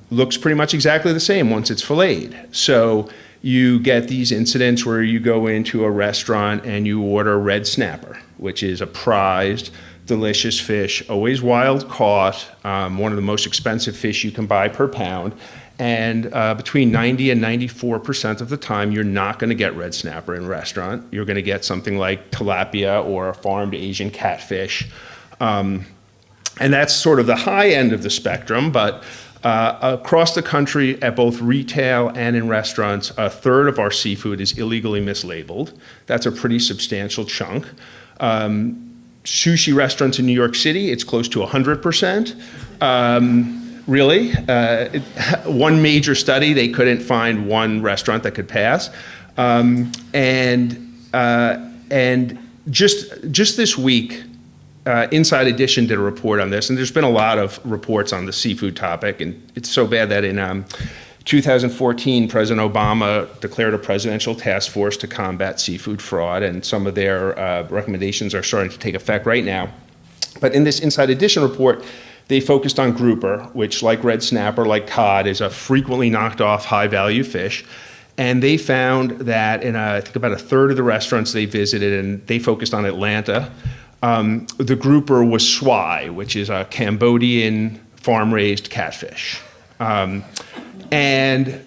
looks pretty much exactly the same once it's filleted. So you get these incidents where you go into a restaurant and you order red snapper, which is a prized, delicious fish, always wild caught, one of the most expensive fish you can buy per pound. And between 90 and 94% of the time, you're not going to get red snapper in a restaurant. You're going to get something like tilapia or a farmed Asian catfish. And that's sort of the high end of the spectrum, but Across the country, at both retail and in restaurants, a third of our seafood is illegally mislabeled. That's a pretty substantial chunk. Sushi restaurants in New York City, it's close to 100%. Really, one major study, they couldn't find one restaurant that could pass. And just this week, Inside Edition did a report on this, and there's been a lot of reports on the seafood topic, and it's so bad that in 2014, President Obama declared a presidential task force to combat seafood fraud, and some of their recommendations are starting to take effect right now. But in this Inside Edition report, they focused on grouper, which, like red snapper, like cod, is a frequently knocked off high-value fish. And they found that in, I think, about a third of the restaurants they visited, and they focused on Atlanta, the grouper was swai, which is a Cambodian farm-raised catfish. And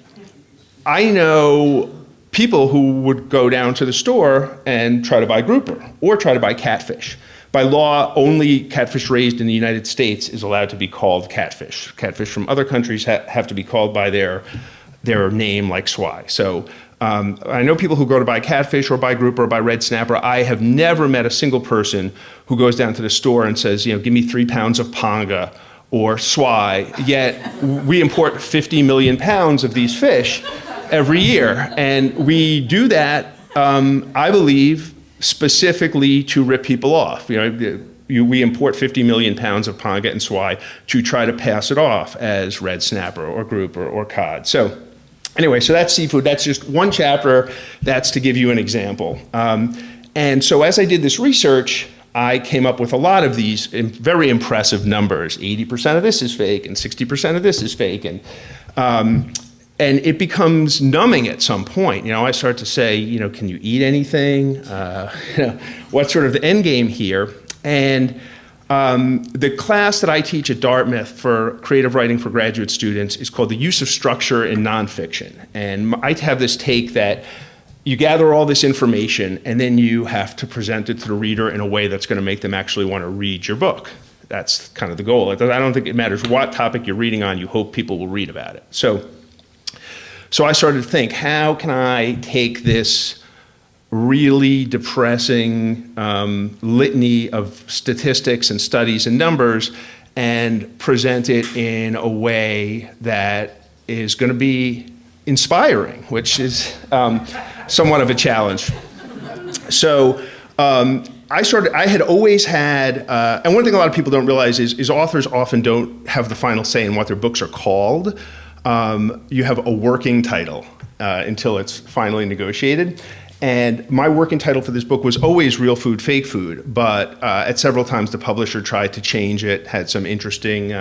I know people who would go down to the store and try to buy grouper or try to buy catfish. By law, only catfish raised in the United States is allowed to be called catfish. Catfish from other countries have to be called by their name, like swai. So I know people who go to buy catfish or buy grouper or buy red snapper. I have never met a single person who goes down to the store and says, give me 3 pounds of panga or swai, yet we import 50 million pounds of these fish every year. And we do that, I believe, specifically to rip people off. We import 50 million pounds of panga and swai to try to pass it off as red snapper or grouper or cod. So anyway, so that's seafood. That's just one chapter. That's to give you an example. And so as I did this research, I came up with a lot of these very impressive numbers. 80% of this is fake, and 60% of this is fake. And it becomes numbing at some point. I start to say, can you eat anything? What's sort of the end game here? And the class that I teach at Dartmouth for creative writing for graduate students is called The Use of Structure in Nonfiction. And I have this take that you gather all this information and then you have to present it to the reader in a way that's going to make them actually want to read your book. That's kind of the goal. I don't think it matters what topic you're reading on, you hope people will read about it. So I started to think, how can I take this really depressing litany of statistics and studies and numbers and present it in a way that is going to be inspiring, which is somewhat of a challenge. So I had always had, and one thing a lot of people don't realize is authors often don't have the final say in what their books are called. You have a working title until it's finally negotiated. And my working title for this book was always Real Food, Fake Food, but at several times the publisher tried to change it, had some interesting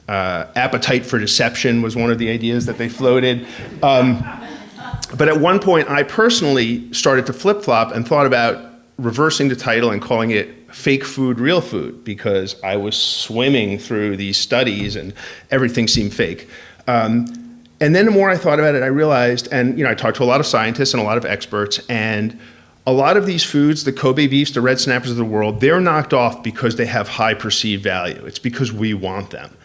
appetite for deception was one of the ideas that they floated. But at one point, I personally started to flip-flop and thought about reversing the title and calling it Fake Food, Real Food, because I was swimming through these studies and everything seemed fake. And then the more I thought about it, I realized, and I talked to a lot of scientists and a lot of experts, and a lot of these foods, the Kobe beefs, the red snappers of the world, they're knocked off because they have high perceived value. It's because we want them.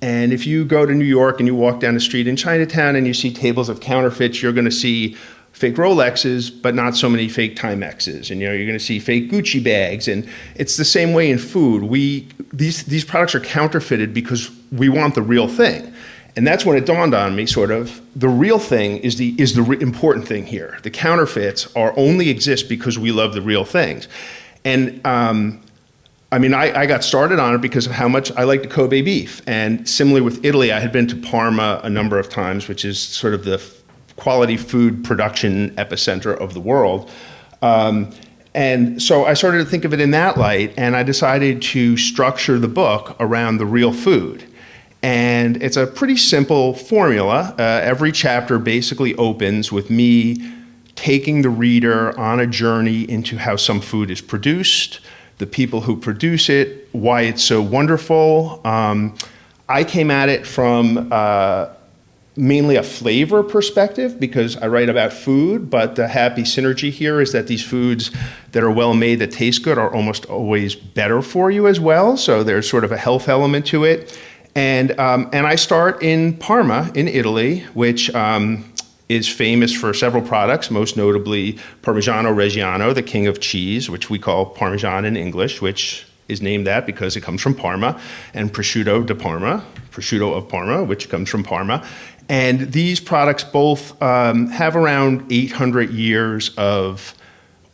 And if you go to New York and you walk down the street in Chinatown and you see tables of counterfeits, you're going to see fake Rolexes, but not so many fake Timexes. And you're going to see fake Gucci bags. And it's the same way in food. These products are counterfeited because we want the real thing. And that's when it dawned on me, sort of, the real thing is the important thing here. The counterfeits only exist because we love the real things. And I got started on it because of how much I like the Kobe beef. And similarly with Italy, I had been to Parma a number of times, which is sort of the quality food production epicenter of the world. And so I started to think of it in that light, and I decided to structure the book around the real food. And it's a pretty simple formula. Every chapter basically opens with me taking the reader on a journey into how some food is produced, the people who produce it, why it's so wonderful. I came at it from mainly a flavor perspective because I write about food, but the happy synergy here is that these foods that are well made, that taste good, are almost always better for you as well. So there's sort of a health element to it. And I start in Parma, in Italy, which is famous for several products, most notably Parmigiano Reggiano, the king of cheese, which we call Parmesan in English, which is named that because it comes from Parma, and Prosciutto di Parma, prosciutto of Parma, which comes from Parma. And these products both have around 800 years of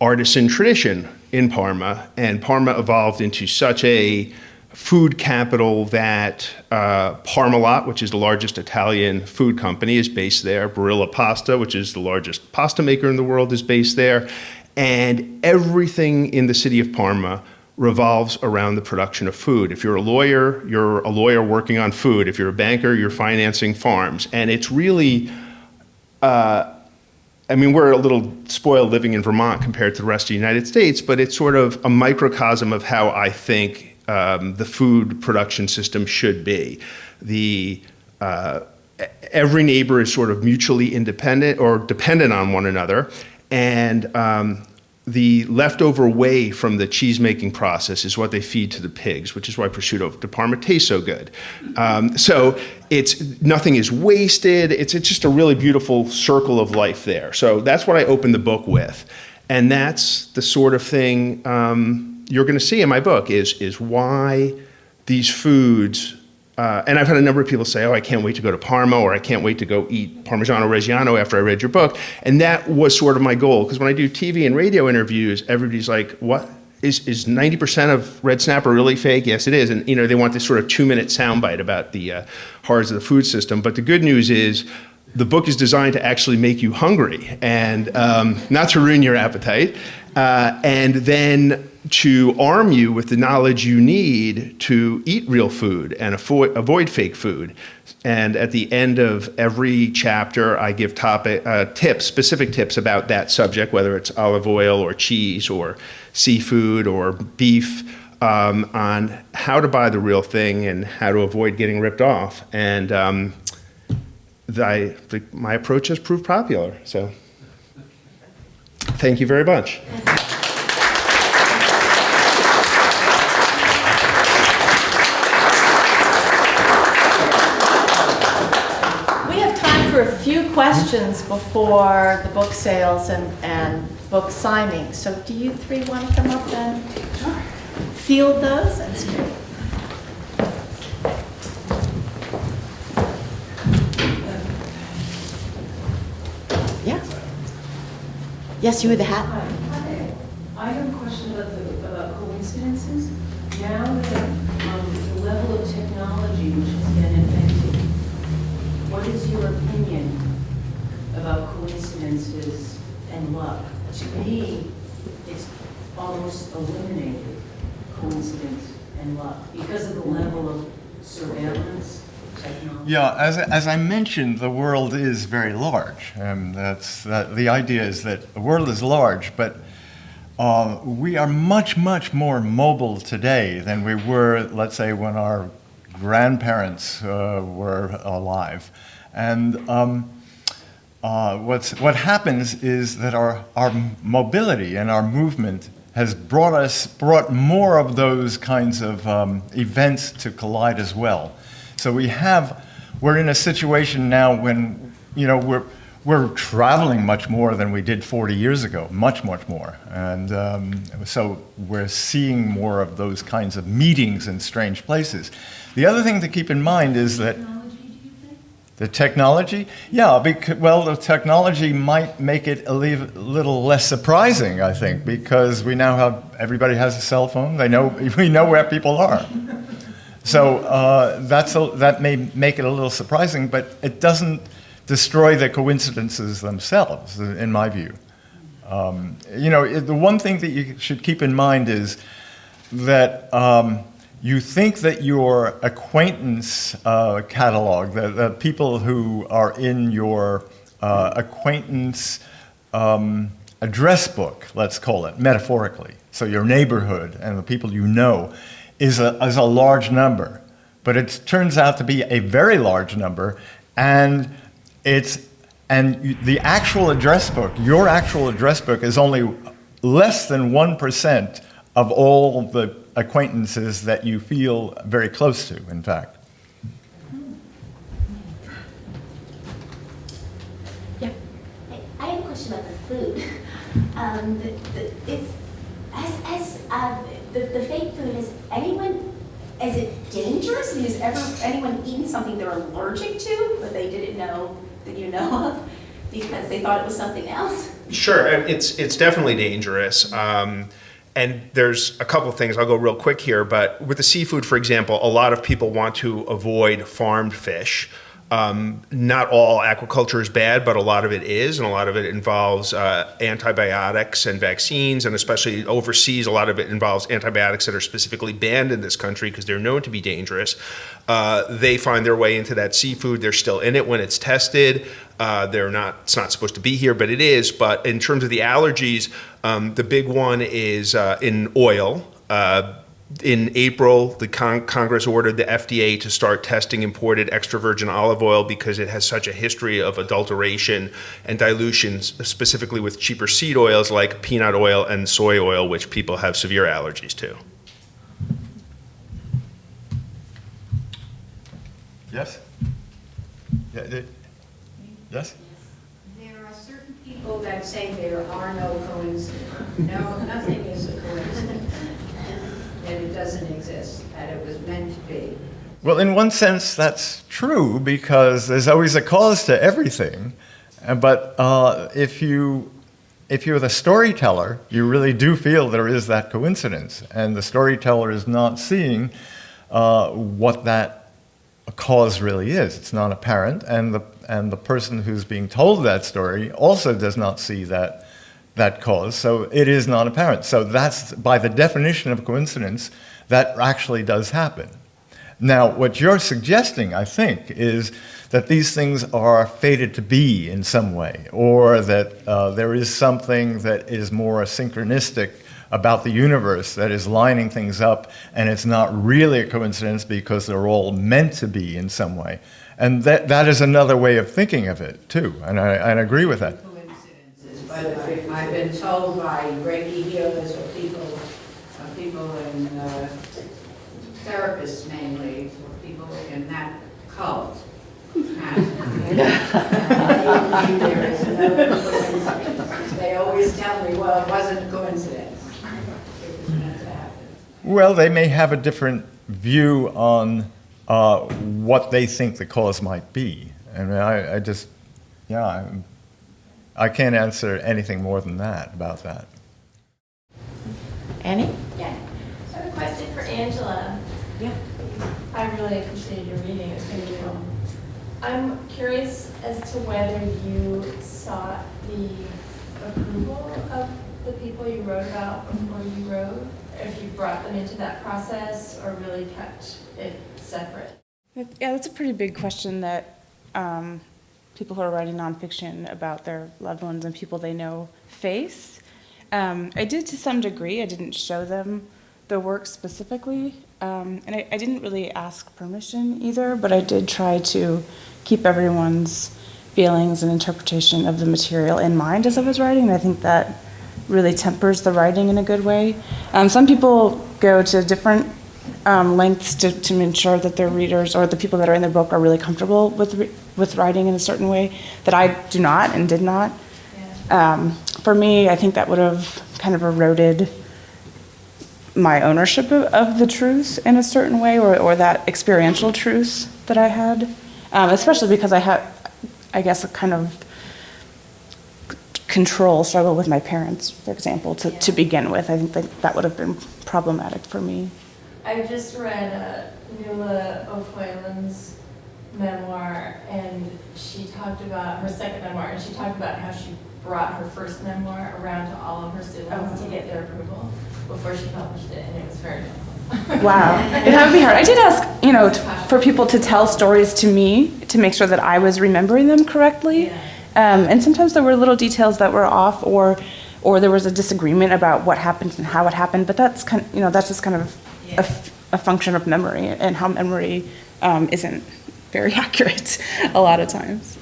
artisan tradition in Parma, and Parma evolved into such a food capital that Parmalat, which is the largest Italian food company, is based there. Barilla Pasta, which is the largest pasta maker in the world, is based there. And everything in the city of Parma revolves around the production of food. If you're a lawyer working on food. If you're a banker, you're financing farms. And it's really, we're a little spoiled living in Vermont compared to the rest of the United States, but it's sort of a microcosm of how I think the food production system should be. Every neighbor is sort of mutually independent or dependent on one another, and the leftover whey from the cheese-making process is what they feed to the pigs, which is why prosciutto di Parma tastes so good. So nothing is wasted. It's just a really beautiful circle of life there. So that's what I opened the book with, and that's the sort of thing you're going to see in my book is why these foods. And I've had a number of people say, oh, I can't wait to go to Parma, or I can't wait to go eat Parmigiano Reggiano after I read your book. And that was sort of my goal, because when I do TV and radio interviews, everybody's like, what? Is 90% of red snapper really fake? Yes, it is. And they want this sort of 2-minute soundbite about the horrors of the food system. But the good news is the book is designed to actually make you hungry and not to ruin your appetite. And then to arm you with the knowledge you need to eat real food and avoid fake food. And at the end of every chapter, I give specific tips about that subject, whether it's olive oil or cheese or seafood or beef, on how to buy the real thing and how to avoid getting ripped off. And my approach has proved popular. So thank you very much. For a few questions before the book sales and book signing. So do you three want to come up and field those? And speak? Yeah. Yes, you with the hat. Hi. I have a question about coincidences. Now that the level of technology which has been invented, what is your opinion about coincidences and luck? To me, it's almost eliminated, coincidence and luck, because of the level of surveillance technology. Yeah, as I mentioned, the world is very large. The idea is that the world is large, but we are much, much more mobile today than we were, let's say, when our grandparents were alive. And what happens is that our mobility and our movement has brought more of those kinds of events to collide as well. So we're in a situation now when we're traveling much more than we did 40 years ago, much, much more. And so we're seeing more of those kinds of meetings in strange places. The other thing to keep in mind is that the technology, the technology might make it a little less surprising, I think, because everybody has a cell phone. We know where people are. So that may make it a little surprising, but it doesn't destroy the coincidences themselves, in my view. The one thing that you should keep in mind is that you think that your acquaintance catalog, the people who are in your acquaintance address book, let's call it, metaphorically, so your neighborhood and the people you know, is a large number. But it turns out to be a very large number, and the actual address book, your actual address book, is only less than 1% of all the acquaintances that you feel very close to, in fact. food. It's the fake food. Is it dangerous? Has anyone eaten something they're allergic to, but they didn't know that you know of because they thought it was something else? Sure, it's definitely dangerous. And there's a couple of things, I'll go real quick here, but with the seafood, for example, a lot of people want to avoid farmed fish. Not all aquaculture is bad, but a lot of it is, and a lot of it involves antibiotics and vaccines, and especially overseas, a lot of it involves antibiotics that are specifically banned in this country because they're known to be dangerous. They find their way into that seafood. They're still in it when it's tested. It's not supposed to be here, but it is. But in terms of the allergies, the big one is in oil. In April, the Congress ordered the FDA to start testing imported extra virgin olive oil because it has such a history of adulteration and dilution, specifically with cheaper seed oils like peanut oil and soy oil, which people have severe allergies to. Yes? Yes? There are certain people that say there are no coincidences. No, nothing is a coincidence. That it doesn't exist, that it was meant to be. Well, in one sense, that's true because there's always a cause to everything. But if you're the storyteller, you really do feel there is that coincidence, and the storyteller is not seeing what that cause really is. It's not apparent, and the person who's being told that story also does not see that cause, so it is not apparent. So that's, by the definition of coincidence, that actually does happen. Now, what you're suggesting, I think, is that these things are fated to be in some way, or that there is something that is more synchronistic about the universe that is lining things up, and it's not really a coincidence because they're all meant to be in some way. And that is another way of thinking of it, too, and I agree with that. But I've been told by Reiki healers or people in therapists mainly, or people in that cult. There is no coincidence. They always tell me, well, it wasn't a coincidence. It was meant to happen. Well, they may have a different view on what they think the cause might be. And I can't answer anything more than that about that. Annie? Yeah. I have a question for Angela. Yeah. I really appreciated your reading. It's very good. I'm curious as to whether you sought the approval of the people you wrote about before you wrote, if you brought them into that process or really kept it separate. Yeah, that's a pretty big question that people who are writing nonfiction about their loved ones and people they know face. I did to some degree. I didn't show them the work specifically, and I didn't really ask permission either, but I did try to keep everyone's feelings and interpretation of the material in mind as I was writing, and I think that really tempers the writing in a good way. Some people go to different lengths to ensure that their readers or the people that are in the book are really comfortable with writing in a certain way that I do not and did not. Yeah. For me, I think that would have kind of eroded my ownership of the truth in a certain way, or that experiential truth that I had, especially because I had, I guess, a kind of struggle with my parents, for example, to begin with. I think that would have been problematic for me. I just read Nuala O'Foylan's memoir, and she talked about her second memoir, and she talked about how she brought her first memoir around to all of her siblings to get their approval before she published it, and it was very difficult. Wow, that would be hard. I did ask, for people to tell stories to me to make sure that I was remembering them correctly, and sometimes there were little details that were off, or there was a disagreement about what happened and how it happened. But that's that's just kind of a function of memory, and how memory isn't very accurate a lot of times.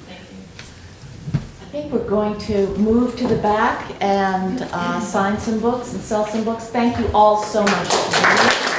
I think we're going to move to the back and sign some books and sell some books. Thank you all so much.